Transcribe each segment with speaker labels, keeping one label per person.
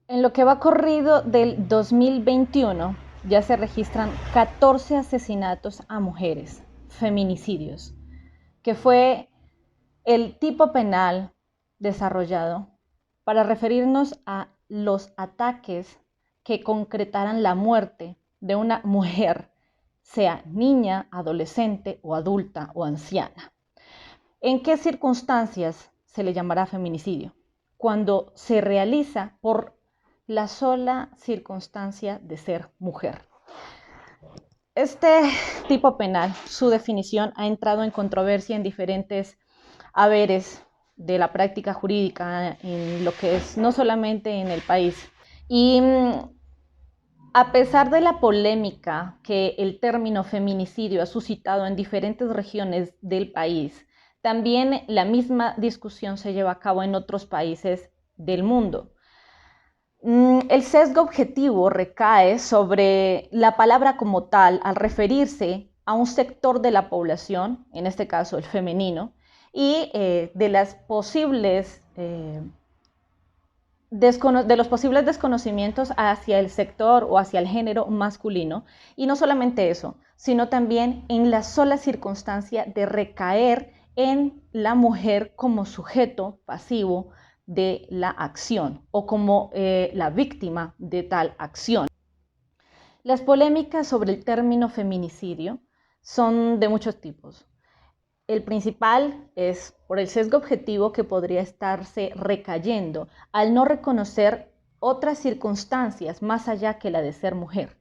Speaker 1: En lo que va corrido del 2021, ya se registran 14 asesinatos a mujeres, feminicidios, que fue el tipo penal desarrollado para referirnos a los ataques que concretaran la muerte de una mujer, sea niña, adolescente o adulta o anciana. ¿En qué circunstancias se le llamará feminicidio? Cuando se realiza por la sola circunstancia de ser mujer. Este tipo penal, su definición ha entrado en controversia en diferentes haberes de la práctica jurídica en lo que es no solamente en el país. Y a pesar de la polémica que el término feminicidio ha suscitado en diferentes regiones del país, también la misma discusión se lleva a cabo en otros países del mundo. El sesgo objetivo recae sobre la palabra como tal al referirse a un sector de la población, en este caso el femenino, y de los posibles desconocimientos hacia el sector o hacia el género masculino. Y no solamente eso, sino también en la sola circunstancia de recaer en la mujer como sujeto pasivo de la acción o como la víctima de tal acción. Las polémicas sobre el término feminicidio son de muchos tipos. El principal es por el sesgo objetivo que podría estarse recayendo al no reconocer otras circunstancias más allá que la de ser mujer,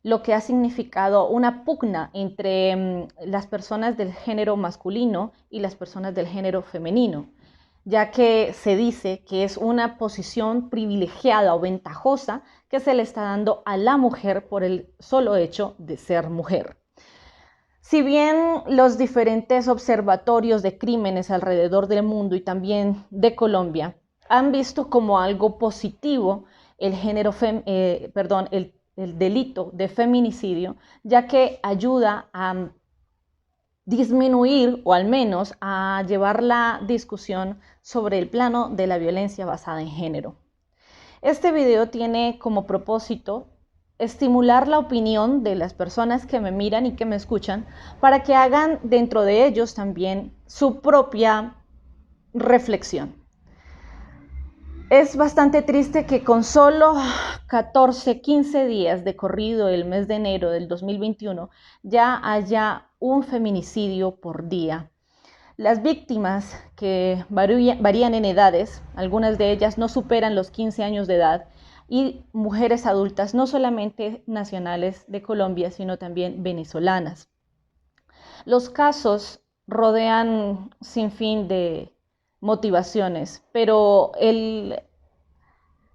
Speaker 1: lo que ha significado una pugna entre las personas del género masculino y las personas del género femenino, ya que se dice que es una posición privilegiada o ventajosa que se le está dando a la mujer por el solo hecho de ser mujer. Si bien los diferentes observatorios de crímenes alrededor del mundo y también de Colombia han visto como algo positivo el delito de feminicidio, ya que ayuda a disminuir o al menos a llevar la discusión sobre el plano de la violencia basada en género. Este video tiene como propósito estimular la opinión de las personas que me miran y que me escuchan para que hagan dentro de ellos también su propia reflexión. Es bastante triste que con solo 14, 15 días de corrido el mes de enero del 2021 ya haya un feminicidio por día. Las víctimas, que varían en edades, algunas de ellas no superan los 15 años de edad, y mujeres adultas, no solamente nacionales de Colombia, sino también venezolanas. Los casos rodean sin fin de motivaciones, pero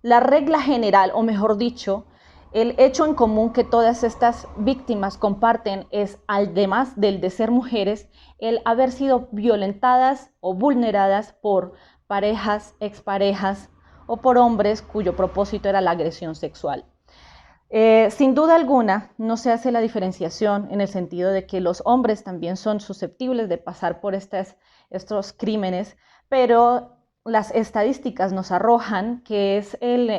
Speaker 1: la regla general, o mejor dicho, el hecho en común que todas estas víctimas comparten es, además del de ser mujeres, el haber sido violentadas o vulneradas por parejas, exparejas o por hombres cuyo propósito era la agresión sexual. Sin duda alguna, no se hace la diferenciación en el sentido de que los hombres también son susceptibles de pasar por estos crímenes, pero las estadísticas nos arrojan que es el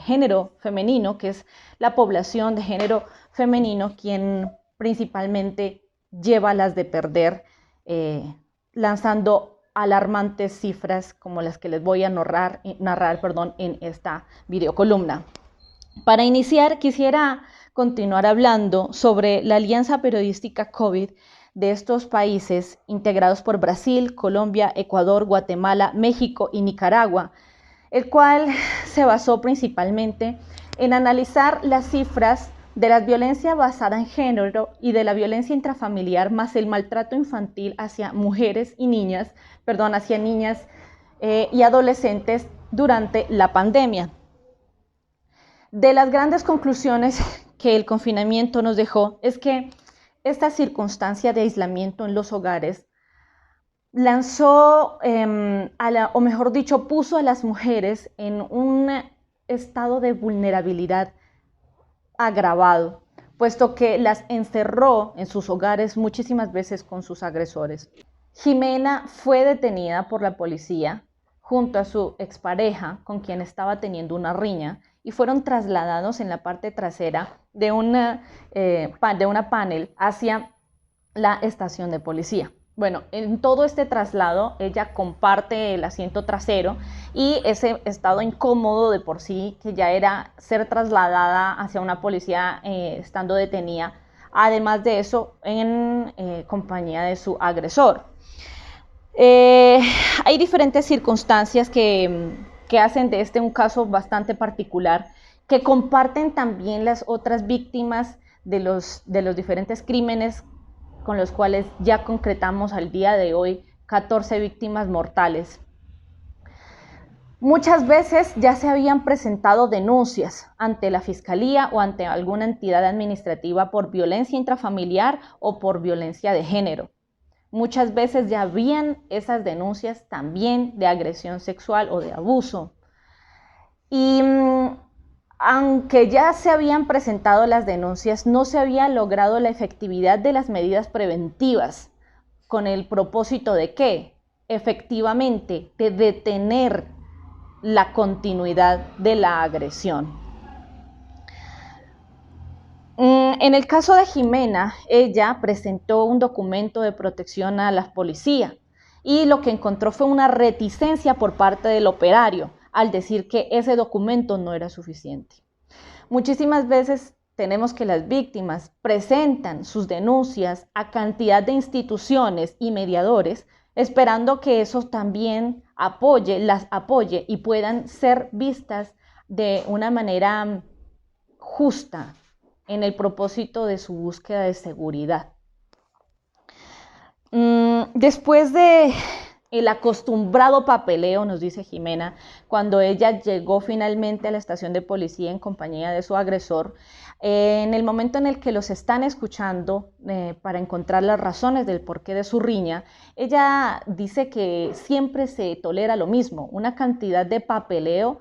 Speaker 1: género femenino, que es la población de género femenino quien principalmente lleva las de perder, lanzando alarmantes cifras como las que les voy a narrar en esta videocolumna. Para iniciar, quisiera continuar hablando sobre la alianza periodística COVID de estos países integrados por Brasil, Colombia, Ecuador, Guatemala, México y Nicaragua, el cual se basó principalmente en analizar las cifras de la violencia basada en género y de la violencia intrafamiliar más el maltrato infantil hacia mujeres y niñas, hacia niñas y adolescentes durante la pandemia. De las grandes conclusiones que el confinamiento nos dejó es que esta circunstancia de aislamiento en los hogares lanzó, o mejor dicho, puso a las mujeres en un estado de vulnerabilidad agravado, puesto que las encerró en sus hogares muchísimas veces con sus agresores. Jimena fue detenida por la policía junto a su expareja, con quien estaba teniendo una riña, y fueron trasladados en la parte trasera de una panel hacia la estación de policía. Bueno, en todo este traslado ella comparte el asiento trasero y ese estado incómodo de por sí, que ya era ser trasladada hacia una policía estando detenida, además de eso en compañía de su agresor. Hay diferentes circunstancias que hacen de este un caso bastante particular, que comparten también las otras víctimas de los diferentes crímenes con los cuales ya concretamos al día de hoy 14 víctimas mortales. Muchas veces ya se habían presentado denuncias ante la Fiscalía o ante alguna entidad administrativa por violencia intrafamiliar o por violencia de género. Muchas veces ya habían esas denuncias también de agresión sexual o de abuso. Y aunque ya se habían presentado las denuncias, no se había logrado la efectividad de las medidas preventivas, con el propósito de ¿qué? Efectivamente, de detener la continuidad de la agresión. En el caso de Jimena, ella presentó un documento de protección a la policía y lo que encontró fue una reticencia por parte del operario al decir que ese documento no era suficiente. Muchísimas veces tenemos que las víctimas presentan sus denuncias a cantidad de instituciones y mediadores esperando que eso también las apoye y puedan ser vistas de una manera justa en el propósito de su búsqueda de seguridad. Después de el acostumbrado papeleo, nos dice Jimena, cuando ella llegó finalmente a la estación de policía en compañía de su agresor, en el momento en el que los están escuchando para encontrar las razones del porqué de su riña, ella dice que siempre se tolera lo mismo, una cantidad de papeleo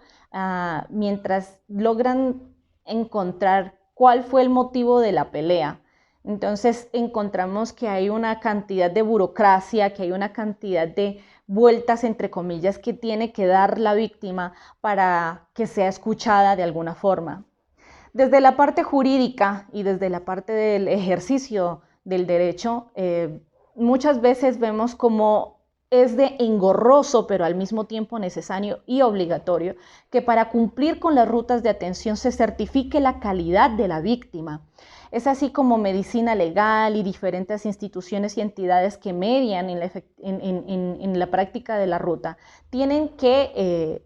Speaker 1: mientras logran encontrar cuál fue el motivo de la pelea. Entonces encontramos que hay una cantidad de burocracia, que hay una cantidad de vueltas, entre comillas, que tiene que dar la víctima para que sea escuchada de alguna forma. Desde la parte jurídica y desde la parte del ejercicio del derecho, muchas veces vemos como es de engorroso, pero al mismo tiempo necesario y obligatorio, que para cumplir con las rutas de atención se certifique la calidad de la víctima. Es así como medicina legal y diferentes instituciones y entidades que median en la práctica de la ruta tienen que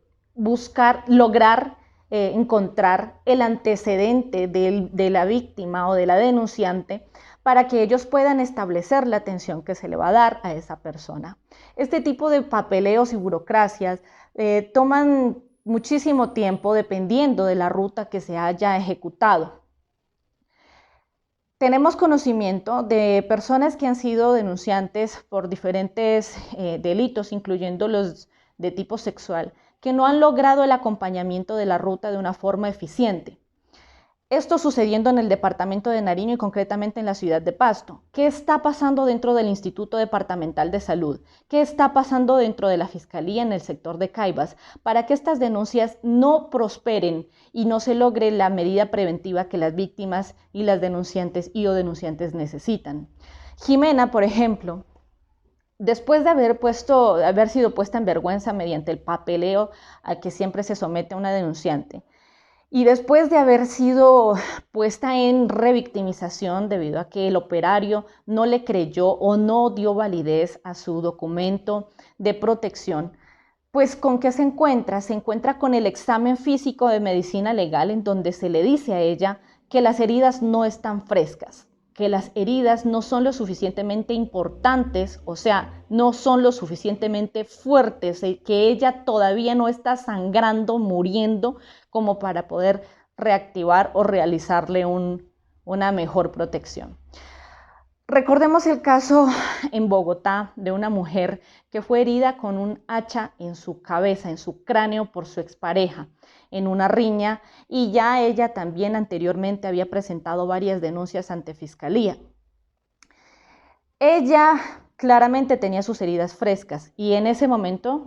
Speaker 1: lograr encontrar el antecedente de la víctima o de la denunciante para que ellos puedan establecer la atención que se le va a dar a esa persona. Este tipo de papeleos y burocracias toman muchísimo tiempo dependiendo de la ruta que se haya ejecutado. Tenemos conocimiento de personas que han sido denunciantes por diferentes delitos, incluyendo los de tipo sexual, que no han logrado el acompañamiento de la ruta de una forma eficiente. Esto sucediendo en el departamento de Nariño y concretamente en la ciudad de Pasto. ¿Qué está pasando dentro del Instituto Departamental de Salud? ¿Qué está pasando dentro de la Fiscalía en el sector de Caibas para que estas denuncias no prosperen y no se logre la medida preventiva que las víctimas y las denunciantes y o denunciantes necesitan? Jimena, por ejemplo, después de haber sido puesta en vergüenza mediante el papeleo al que siempre se somete una denunciante, y después de haber sido puesta en revictimización debido a que el operario no le creyó o no dio validez a su documento de protección, pues ¿con qué se encuentra? Se encuentra con el examen físico de medicina legal en donde se le dice a ella que las heridas no están frescas, que las heridas no son lo suficientemente importantes, o sea, no son lo suficientemente fuertes, que ella todavía no está sangrando, muriendo, como para poder reactivar o realizarle una mejor protección. Recordemos el caso en Bogotá de una mujer que fue herida con un hacha en su cabeza, en su cráneo por su expareja, en una riña, y ya ella también anteriormente había presentado varias denuncias ante Fiscalía. Ella claramente tenía sus heridas frescas y en ese momento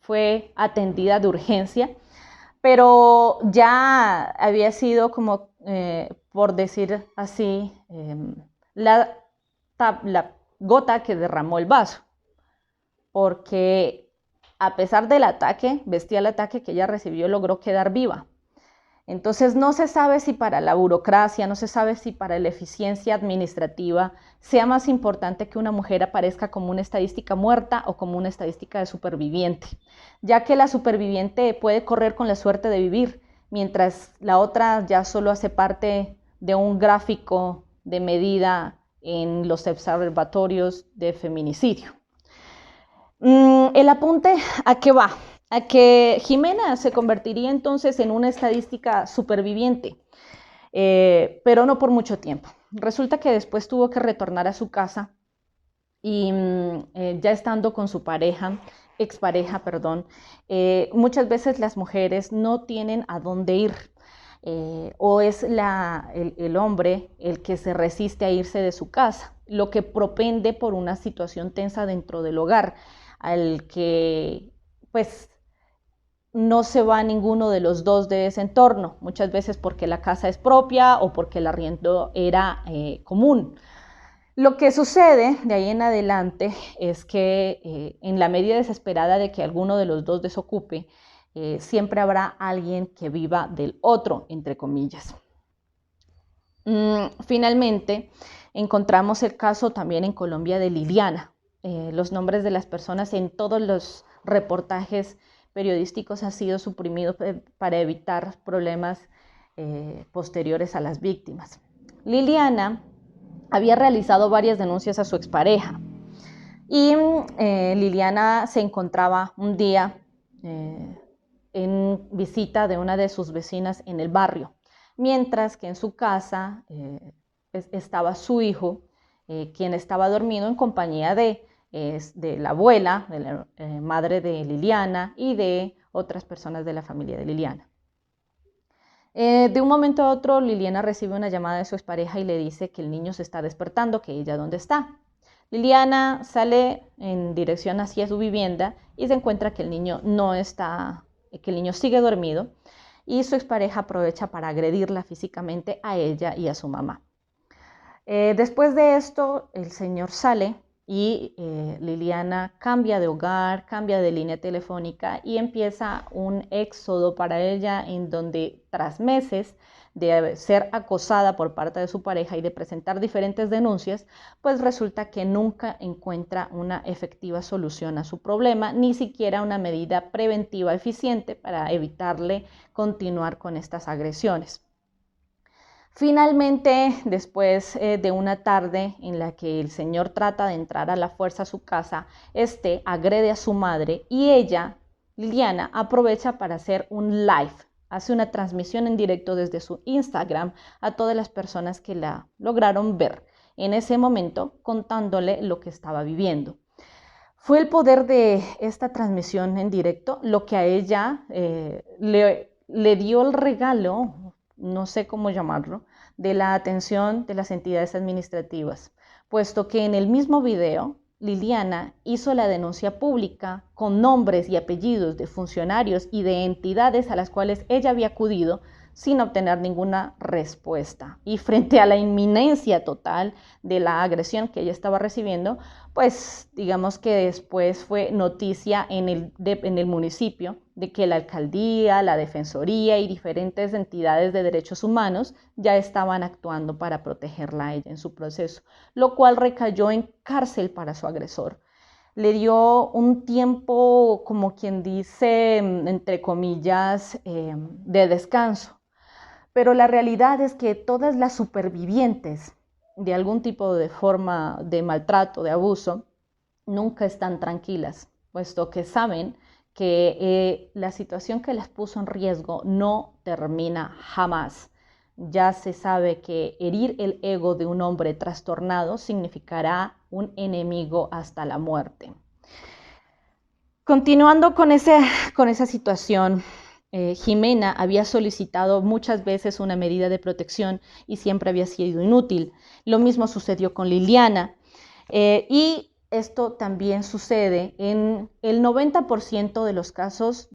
Speaker 1: fue atendida de urgencia, pero ya había sido como, por decir así, la gota que derramó el vaso, porque a pesar del ataque, bestial ataque que ella recibió, logró quedar viva. Entonces no se sabe si para la burocracia, no se sabe si para la eficiencia administrativa sea más importante que una mujer aparezca como una estadística muerta o como una estadística de superviviente, ya que la superviviente puede correr con la suerte de vivir, mientras la otra ya solo hace parte de un gráfico de medida en los observatorios de feminicidio. El apunte, ¿a qué va? A que Jimena se convertiría entonces en una estadística superviviente, pero no por mucho tiempo. Resulta que después tuvo que retornar a su casa y ya estando con su expareja, muchas veces las mujeres no tienen a dónde ir. O es el hombre el que se resiste a irse de su casa, lo que propende por una situación tensa dentro del hogar, al que pues no se va ninguno de los dos de ese entorno, muchas veces porque la casa es propia o porque el arriendo era común. Lo que sucede de ahí en adelante es que en la medida desesperada de que alguno de los dos desocupe, siempre habrá alguien que viva del otro, entre comillas. Finalmente, encontramos el caso también en Colombia de Liliana. Los nombres de las personas en todos los reportajes periodísticos han sido suprimidos para evitar problemas posteriores a las víctimas. Liliana había realizado varias denuncias a su expareja y Liliana se encontraba un día en visita de una de sus vecinas en el barrio, mientras que en su casa estaba su hijo, quien estaba dormido en compañía de la abuela, de la madre de Liliana y de otras personas de la familia de Liliana. De un momento a otro, Liliana recibe una llamada de su expareja y le dice que el niño se está despertando, que ella dónde está. Liliana sale en dirección hacia su vivienda y se encuentra que el niño no está, que el niño sigue dormido, y su expareja aprovecha para agredirla físicamente a ella y a su mamá. Después de esto, el señor sale y Liliana cambia de hogar, cambia de línea telefónica y empieza un éxodo para ella, en donde tras meses de ser acosada por parte de su pareja y de presentar diferentes denuncias, pues resulta que nunca encuentra una efectiva solución a su problema, ni siquiera una medida preventiva eficiente para evitarle continuar con estas agresiones. Finalmente, después de una tarde en la que el señor trata de entrar a la fuerza a su casa, agrede a su madre y ella, Liliana, aprovecha para hacer un live, hace una transmisión en directo desde su Instagram a todas las personas que la lograron ver en ese momento, contándole lo que estaba viviendo. Fue el poder de esta transmisión en directo lo que a ella le dio el regalo, no sé cómo llamarlo, de la atención de las entidades administrativas, puesto que en el mismo video Liliana hizo la denuncia pública con nombres y apellidos de funcionarios y de entidades a las cuales ella había acudido sin obtener ninguna respuesta. Y frente a la inminencia total de la agresión que ella estaba recibiendo, pues digamos que después fue noticia en el municipio de que la alcaldía, la defensoría y diferentes entidades de derechos humanos ya estaban actuando para protegerla a ella en su proceso, lo cual recayó en cárcel para su agresor. Le dio un tiempo, como quien dice, entre comillas, de descanso. Pero la realidad es que todas las supervivientes de algún tipo de forma de maltrato, de abuso, nunca están tranquilas, puesto que saben que la situación que las puso en riesgo no termina jamás. Ya se sabe que herir el ego de un hombre trastornado significará un enemigo hasta la muerte. Continuando con esa situación, Jimena había solicitado muchas veces una medida de protección y siempre había sido inútil. Lo mismo sucedió con Liliana y esto también sucede en el 90% de los casos